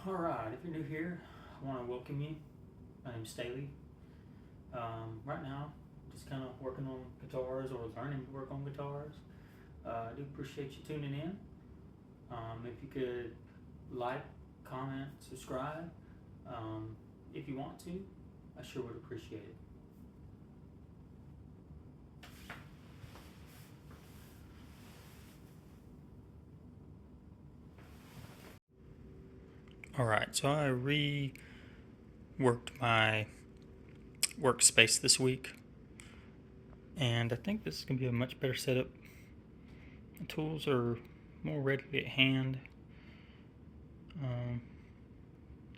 Alright, if you're new here, I want to welcome you. My name's Staley. Right now, just kind of working on guitars or learning to work on guitars. I do appreciate you tuning in. If you could like, comment, subscribe, if you want to, I sure would appreciate it. Alright, so I reworked my workspace this week, and I think this is going to be a much better setup. The tools are more readily at hand.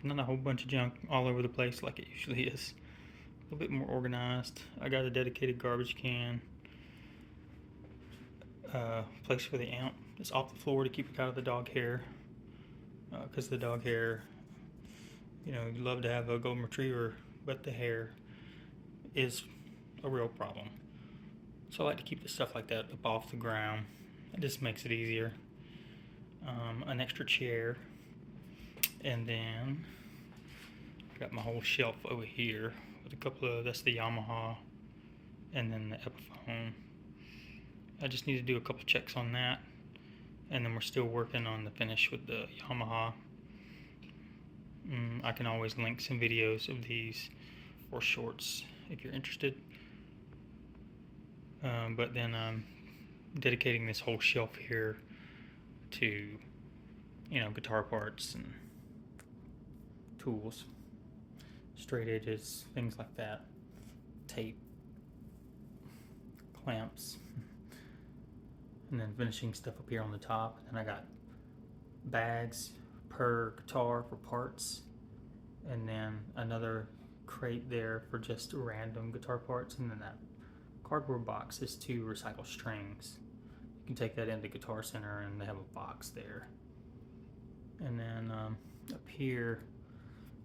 Not a whole bunch of junk all over the place like it usually is. A little bit more organized. I got a dedicated garbage can. Place for the amp. It's off the floor to keep it out of the dog hair. Because the dog hair, you'd love to have a golden retriever, but the hair is a real problem. So I like to keep the stuff like that up off the ground. It just makes it easier. An extra chair, and then got my whole shelf over here with a couple of, that's the Yamaha, and then the Epiphone. I just need to do a couple checks on that, and then we're still working on the finish with the Yamaha. I can always link some videos of these or shorts if you're interested. But then I'm dedicating this whole shelf here to, guitar parts and tools, straight edges, things like that, tape, clamps, and then finishing stuff up here on the top. And then I got bags per guitar for parts, and then another crate there for just random guitar parts, and then that cardboard box is to recycle strings. You can take that into Guitar Center and they have a box there. And then up here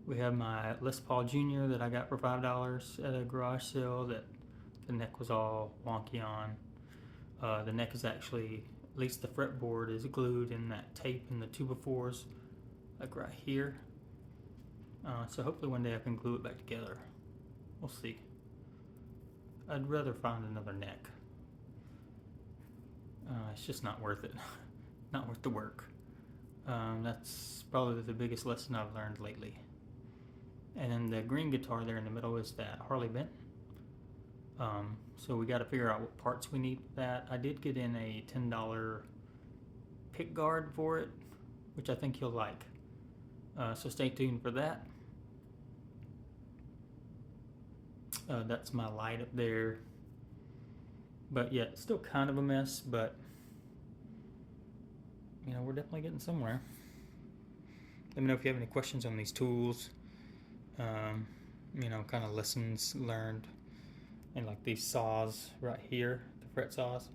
we have my Les Paul Jr. that I got for $5 at a garage sale that the neck was all wonky on. The neck is actually, at least the fretboard is glued in that tape in the 2x4s, like right here. So hopefully one day I can glue it back together. We'll see. I'd rather find another neck. It's just not worth it. Not worth the work. That's probably the biggest lesson I've learned lately. And then the green guitar there in the middle is that Harley Benton. So we got to figure out what parts we need for that. I did get in a $10 pick guard for it, which I think you'll like. So stay tuned for that. That's my light up there. But yeah, it's still kind of a mess, but we're definitely getting somewhere. Let me know if you have any questions on these tools. Kind of lessons learned. And like these saws right here, the fret saws.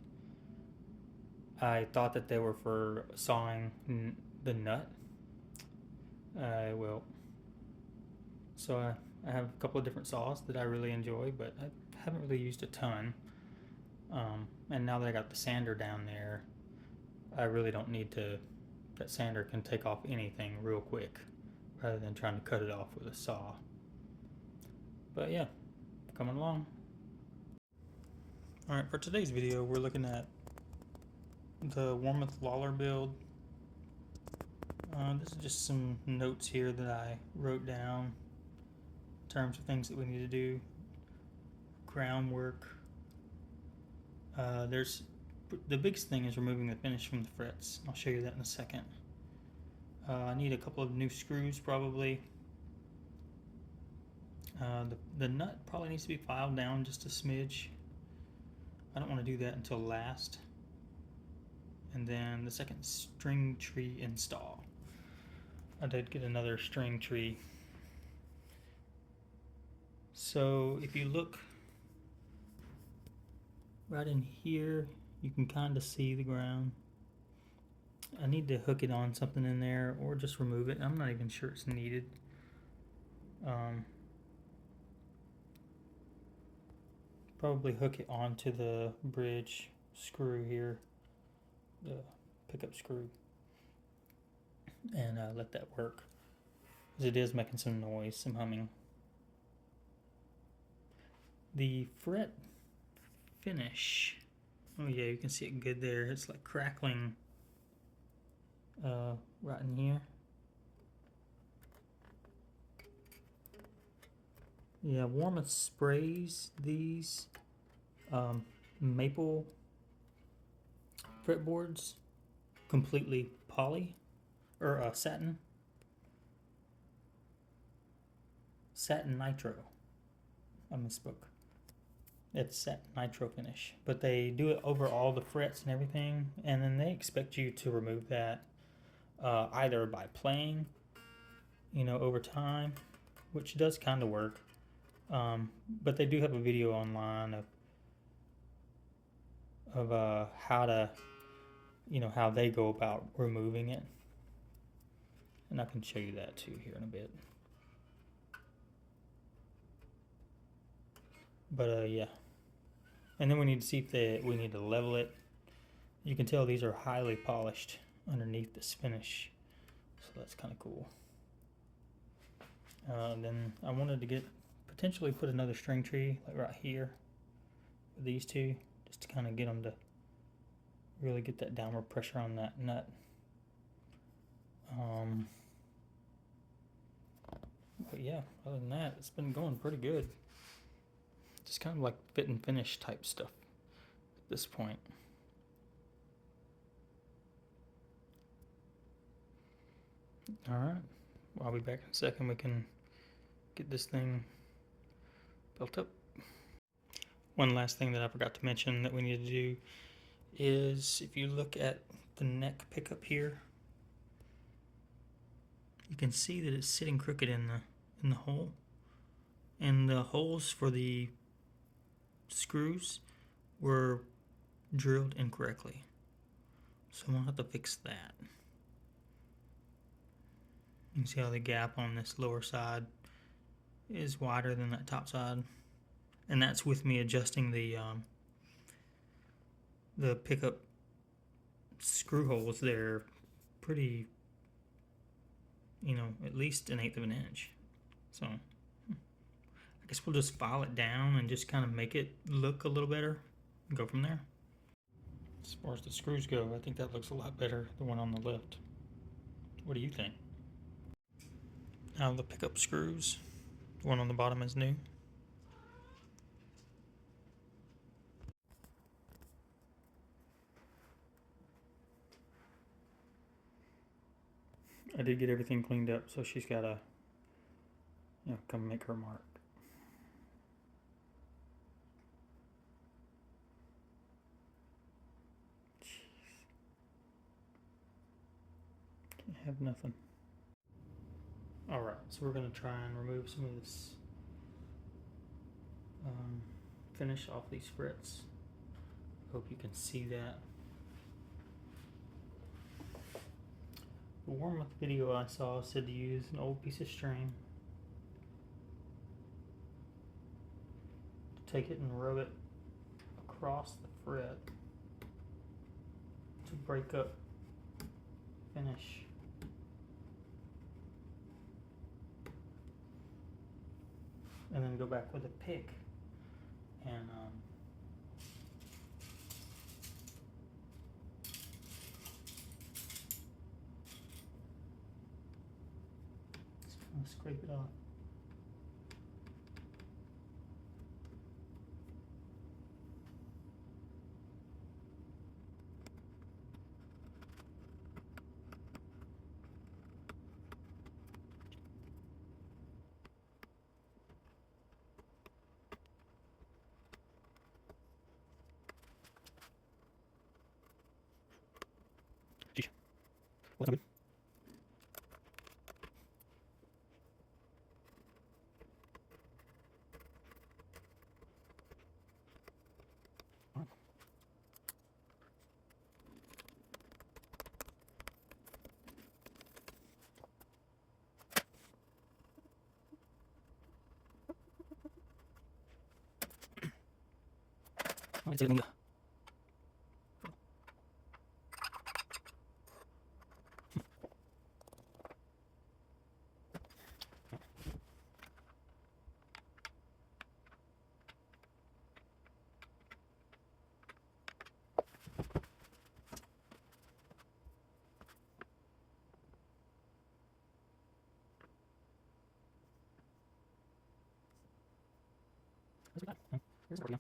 I thought that they were for sawing the nut. So I have a couple of different saws that I really enjoy, but I haven't really used a ton. And now that I got the sander down there, I really don't need to. That sander can take off anything real quick rather than trying to cut it off with a saw. But yeah, coming along. Alright, for today's video, we're looking at the warmoth lollar build. This is just some notes here that I wrote down in terms of things that we need to do. Groundwork. The biggest thing is removing the finish from the frets. I'll show you that in a second. I need a couple of new screws probably. The nut probably needs to be filed down just a smidge. I don't want to do that until last. And then the second string tree install. I did get another string tree. So if you look right in here, you can kind of see the ground. I need to hook it on something in there or just remove it. I'm not even sure it's needed. Probably hook it onto the bridge screw here, the pickup screw, and let that work. because it is making some noise, some humming. The fret finish. Oh yeah, you can see it good there. It's like crackling right in here. Yeah, warmoth sprays these maple fretboards completely poly or satin nitro. I misspoke. It's satin nitro finish, but they do it over all the frets and everything, and then they expect you to remove that either by playing, over time, which does kind of work. But they do have a video online of how to, how they go about removing it, and I can show you that too here in a bit. But yeah, and then we need to see if we need to level it. You can tell these are highly polished underneath this finish, so that's kind of cool. Then I wanted to potentially put another string tree like right here with these two, just to kind of get them to really get that downward pressure on that nut. But yeah, other than that, it's been going pretty good. Just kind of like fit and finish type stuff at this point. Alright, well, I'll be back in a second. We can get this thing built up. One last thing that I forgot to mention that we need to do is, if you look at the neck pickup here, you can see that it's sitting crooked in the hole, and the holes for the screws were drilled incorrectly, so I'm gonna have to fix that. You can see how the gap on this lower side is wider than that top side, and that's with me adjusting the pickup screw holes. They're pretty, at least 1/8 of an inch. So I guess we'll just file it down and just kind of make it look a little better and go from there. As far as the screws go, I think that looks a lot better, the one on the left. What do you think? Now the pickup screws, the one on the bottom is new. I did get everything cleaned up, so she's got to come make her mark. Jeez. Can't have nothing. Alright, so we're going to try and remove some of this finish off these frets. Hope you can see that. The warmoth video I saw said to use an old piece of string, to take it and rub it across the fret to break up finish. And then go back with a pick and just kind of scrape it off. What's good? Here's the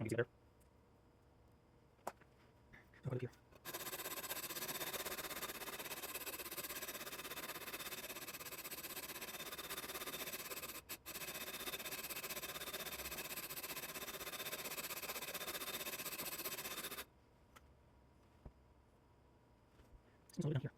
Maybe there. I'll put it here. Seems a little down here.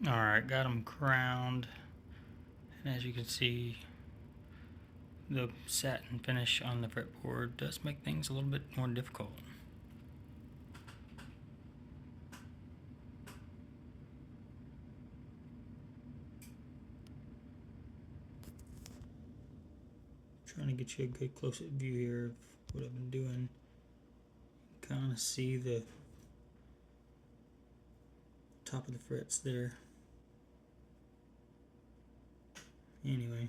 Alright, got them crowned, and as you can see, the satin finish on the fretboard does make things a little bit more difficult. Trying to get you a good close-up view here of what I've been doing. Kind of see the top of the frets there. Anyway,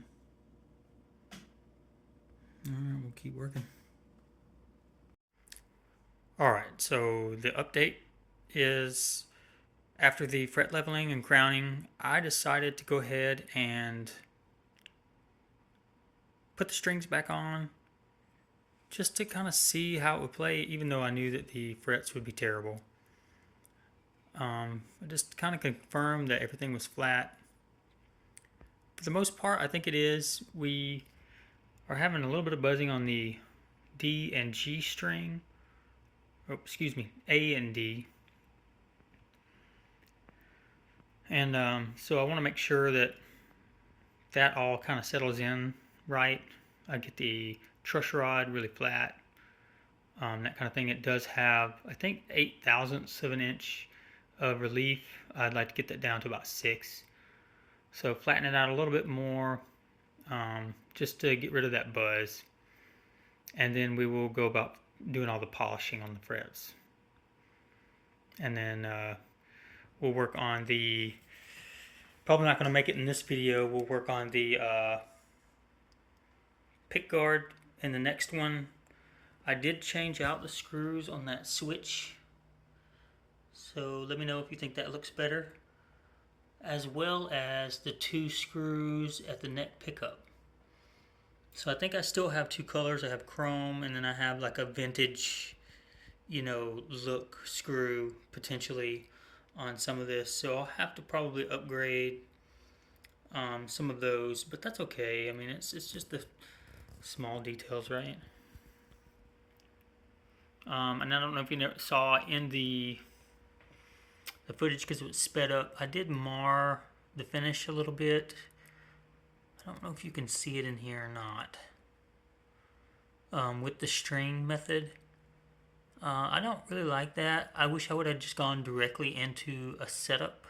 alright, we'll keep working. Alright, so the update is after the fret leveling and crowning, I decided to go ahead and put the strings back on just to kind of see how it would play, even though I knew that the frets would be terrible. I just kind of confirmed that everything was flat. For the most part, I think it is. We are having a little bit of buzzing on the D and G string. Oh, excuse me, A and D. And so I want to make sure that that all kind of settles in right. I get the truss rod really flat, that kind of thing. It does have, I think, 0.08 of an inch of relief. I'd like to get that down to about 6. So flatten it out a little bit more, just to get rid of that buzz. And then we will go about doing all the polishing on the frets. And then we'll work on the, probably not going to make it in this video, we'll work on the pick guard in the next one. I did change out the screws on that switch, so let me know if you think that looks better, as well as the 2 screws at the neck pickup. So I think I still have 2 colors. I have chrome, and then I have like a vintage, you know, look screw potentially on some of this. So I'll have to probably upgrade some of those, but that's okay. I mean, it's just the small details, right? And I don't know if you saw in the footage, because it was sped up, I did mar the finish a little bit. I don't know if you can see it in here or not. With the string method, I don't really like that. I wish I would have just gone directly into a setup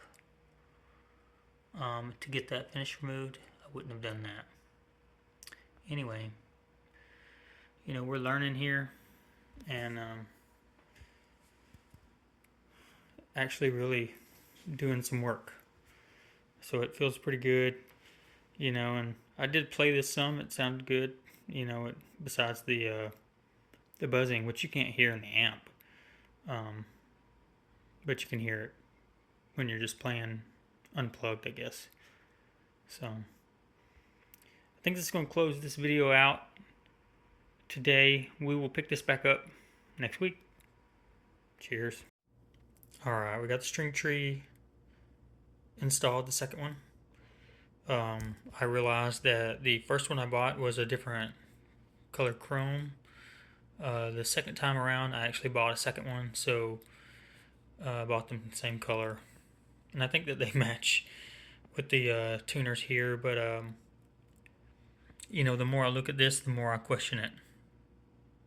to get that finish removed. I wouldn't have done that. Anyway, you know, we're learning here, and actually really doing some work. So it feels pretty good, you know, and I did play this some. It sounded good, you know, besides the buzzing, which you can't hear in the amp. But you can hear it when you're just playing unplugged, I guess. So I think this is going to close this video out today. We will pick this back up next week. Cheers. Alright, we got the string tree installed, the second one. I realized that the first one I bought was a different color chrome. The second time around, I actually bought a second one, so I bought them the same color. And I think that they match with the tuners here, but you know, the more I look at this, the more I question it.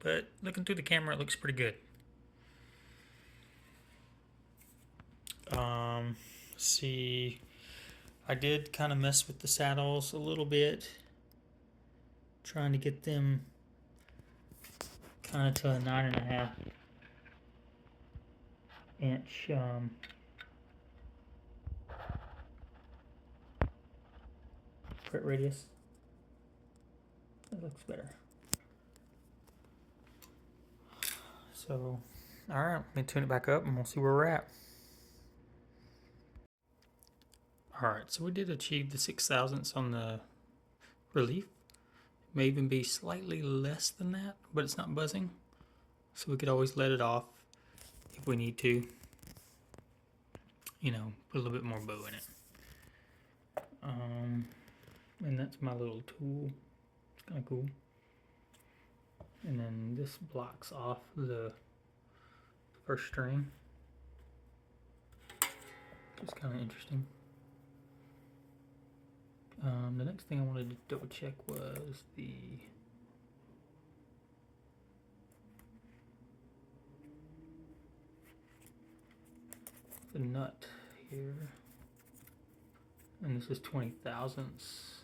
But looking through the camera, it looks pretty good. See, I did kind of mess with the saddles a little bit, trying to get them kind of to a 9.5 inch fret radius. That looks better. So, alright, let me tune it back up and we'll see where we're at. Alright, so we did achieve the 6 thousandths on the relief. It may even be slightly less than that, but it's not buzzing. So we could always let it off if we need to. You know, put a little bit more bow in it. And that's my little tool. It's kind of cool. And then this blocks off the first string. It's kind of interesting. The next thing I wanted to double check was the nut here, and this is 20 thousandths.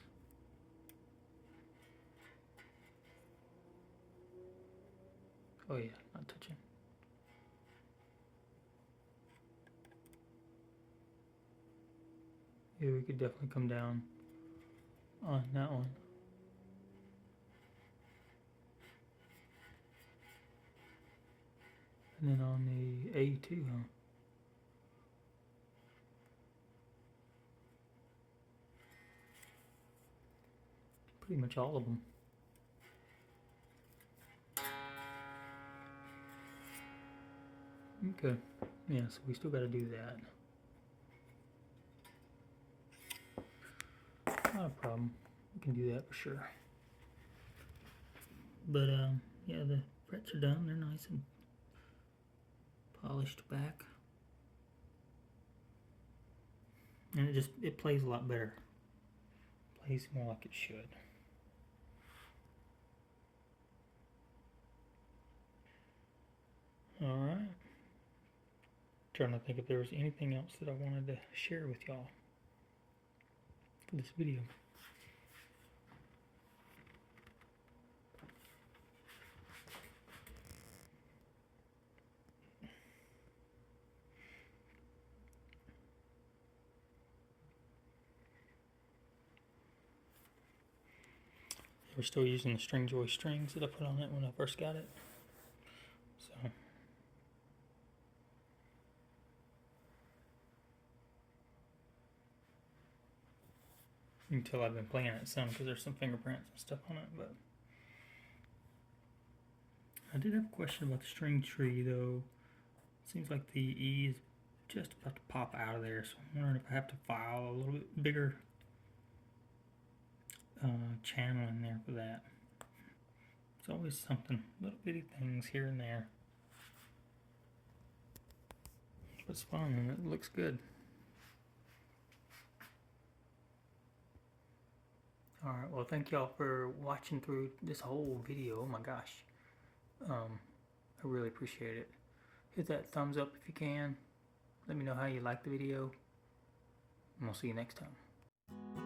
Oh yeah, not touching. Yeah, we could definitely come down on that one. And then on the A2, huh? Pretty much all of them. Okay, yeah, so we still got to do that. Not a problem. We can do that for sure. But yeah, the frets are done. They're nice and polished back, and it plays a lot better. Plays more like it should. All right. Trying to think if there was anything else that I wanted to share with y'all. for this video. We're still using the string joy strings that I put on it when I first got it. So you can tell I've been playing it some because there's some fingerprints and stuff on it. But I did have a question about the string tree though. It seems like the E is just about to pop out of there, so I'm wondering if I have to file a little bit bigger channel in there for that. It's always something, little bitty things here and there. But it's fun and it looks good. Alright, well thank y'all for watching through this whole video. Oh my gosh. I really appreciate it. Hit that thumbs up if you can. Let me know how you like the video. And we'll see you next time.